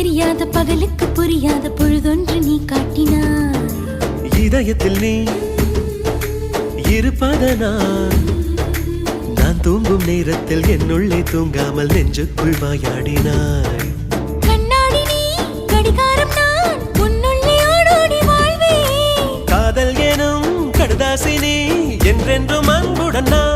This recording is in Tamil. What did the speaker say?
தெரியாத பகலுக்கு புரியாத பொழுதொன்று நீ காட்டினாய். இதயத்தில் நீ இருப்பதனால் நான் தூங்கும் நேரத்தில் என்னுள்ளே தூங்காமல் நெஞ்சுக்குள் வாயாடினாய். கண்ணாடி நீ கடிகாரம் நான் உன்னுள்ளே ஓடோடி வாழ்வே. காதல் எனும் கடுதாசி நீ என்றென்றும் அன்புடன் நான்